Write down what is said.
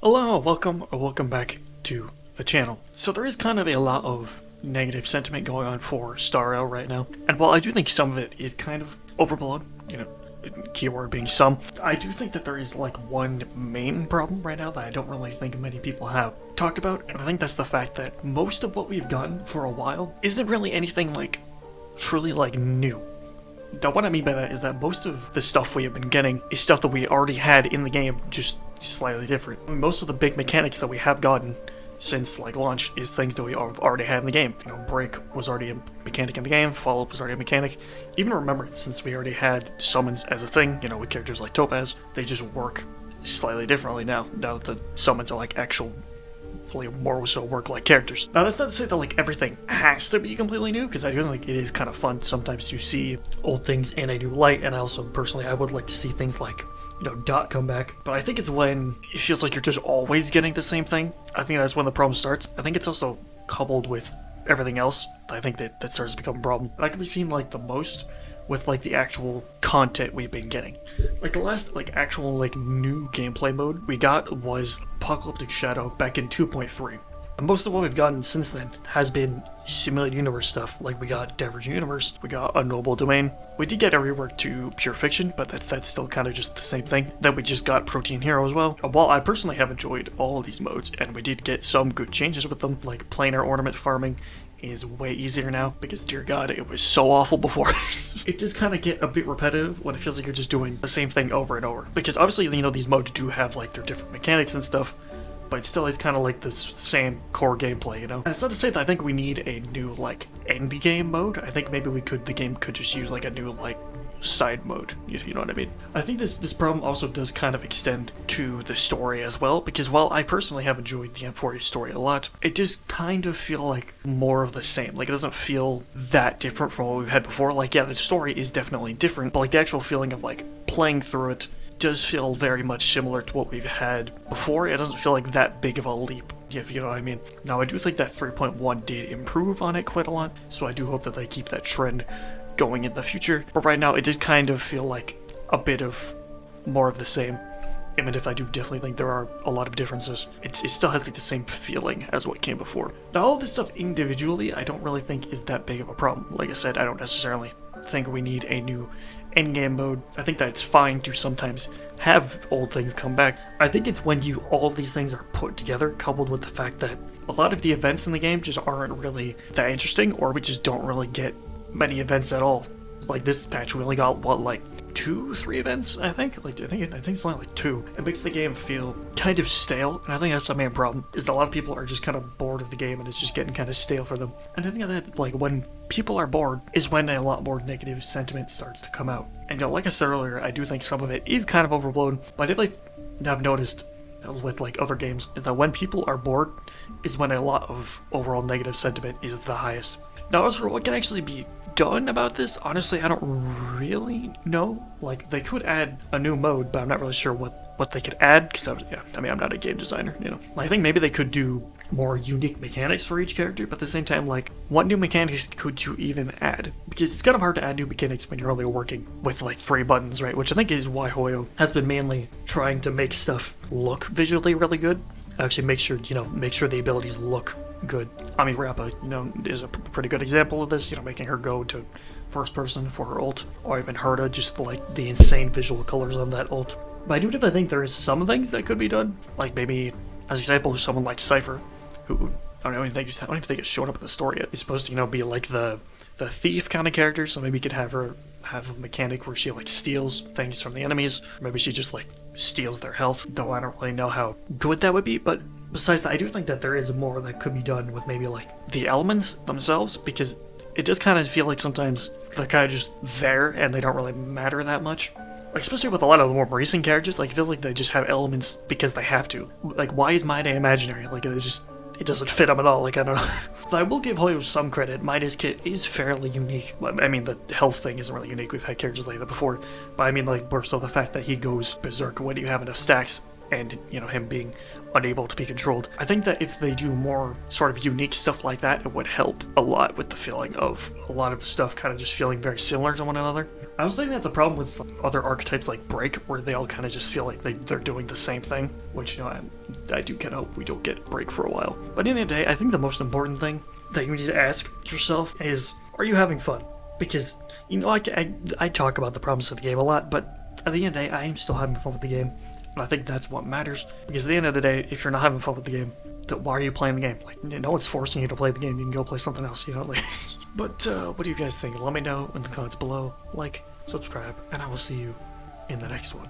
Hello, welcome back to the channel. So there is kind of a lot of negative sentiment going on for StarRail right now, and while I do think some of it is kind of overblown, keyword being some, I do think that there is like one main problem right now that I don't really think many people have talked about, and I think that's the fact that most of what we've gotten for a while isn't really anything like truly like new. Now what I mean by that is that most of the stuff we have been getting is stuff that we already had in the game, just slightly different. I mean, most of the big mechanics that we have gotten since like launch is things that we have already had in the game. Break was already a mechanic in the game, follow-up was already a mechanic. Even Remembrance, since we already had summons as a thing, with characters like Topaz, they just work slightly differently now that the summons are like actual more so work like characters. Now that's not to say that like everything has to be completely new, because I do think it is kind of fun sometimes to see old things in a new light, and I also personally I would like to see things like Dot come back. But I think it's when it feels like you're just always getting the same thing. I think that's when the problem starts. I think it's also coupled with everything else. I think that starts to become a problem. That can be seen like the most with like the actual content we've been getting. Like the last like actual like new gameplay mode we got was Apocalyptic Shadow back in 2.3. And most of what we've gotten since then has been simulated universe stuff. Like we got Divergent Universe, we got Unknowable Domain. We did get a rework to Pure Fiction, but that's still kind of just the same thing. Then we just got Protein Hero as well. While I personally have enjoyed all of these modes, and we did get some good changes with them, like planar ornament farming is way easier now, because dear god, it was so awful before. It does kind of get a bit repetitive when it feels like you're just doing the same thing over and over. Because obviously, these modes do have like their different mechanics and stuff, but it still is kind of like the same core gameplay, And it's not to say that I think we need a new like end game mode. I think maybe the game could just use like a new like side mode, if you know what I mean. I think this problem also does kind of extend to the story as well, because while I personally have enjoyed the M40 story a lot, it does kind of feel like more of the same. Like it doesn't feel that different from what we've had before. Like yeah, the story is definitely different, but like the actual feeling of like playing through it does feel very much similar to what we've had before. It doesn't feel like that big of a leap, if you know what I mean. Now I do think that 3.1 did improve on it quite a lot, so I do hope that they keep that trend going in the future, but right now it does kind of feel like a bit of more of the same. Even if I do definitely think there are a lot of differences, it still has like the same feeling as what came before. Now all this stuff individually I don't really think is that big of a problem. Like I said, I don't necessarily think we need a new endgame mode. I think that it's fine to sometimes have old things come back. I think it's when all of these things are put together, coupled with the fact that a lot of the events in the game just aren't really that interesting, or we just don't really get many events at all. Like this patch we only got what, like 2-3 events, I think it's only like 2. It makes the game feel kind of stale, and I think that's the main problem, is that a lot of people are just kind of bored of the game and it's just getting kind of stale for them. And I think that like when people are bored is when a lot more negative sentiment starts to come out. And like I said earlier, I do think some of it is kind of overblown, but I've noticed with like other games is that when people are bored is when a lot of overall negative sentiment is the highest. Now as for what can actually be done about this, honestly I don't really know. Like they could add a new mode, but I'm not really sure what they could add, because I'm not a game designer, I think maybe they could do more unique mechanics for each character, but at the same time, like, what new mechanics could you even add? Because it's kind of hard to add new mechanics when you're only working with like 3 buttons, right? Which I think is why Hoyo has been mainly trying to make stuff look visually really good. Actually make sure the abilities look good. I mean, Rappa, is a pretty good example of this, making her go to first person for her ult, or even Herta, just like the insane visual colors on that ult. But I do definitely think there is some things that could be done, like maybe, as example, someone like Cypher, who I don't even think it's shown up in the story yet. He's supposed to, be like the thief kind of character, so maybe you could have her have a mechanic where she like steals things from the enemies, or maybe she just like steals their health, though I don't really know how good that would be. But besides that, I do think that there is more that could be done with maybe like the elements themselves, because it does kind of feel like sometimes they're kind of just there and they don't really matter that much. Like, especially with a lot of the more recent characters, like it feels like they just have elements because they have to. Like, why is My Day imaginary? Like, it doesn't fit them at all. Like, I don't know. But I will give Hoyo some credit. Midas kit is fairly unique. I mean, the health thing isn't really unique. We've had characters like that before. But I mean, like, more so the fact that he goes berserk when you have enough stacks and, you know, him being unable to be controlled. I think that if they do more sort of unique stuff like that, it would help a lot with the feeling of a lot of stuff kind of just feeling very similar to one another. I was thinking that's a problem with other archetypes like Break, where they all kind of just feel like they're doing the same thing, which, you know, I do kind of hope we don't get Break for a while. But in the end of the day, I think the most important thing that you need to ask yourself is, are you having fun? Because, you know, I talk about the problems of the game a lot, but at the end of the day, I am still having fun with the game. And I think that's what matters. Because at the end of the day, if you're not having fun with the game, then why are you playing the game? Like, no one's forcing you to play the game. You can go play something else, you know? Like, but what do you guys think? Let me know in the comments below. Like, subscribe, and I will see you in the next one.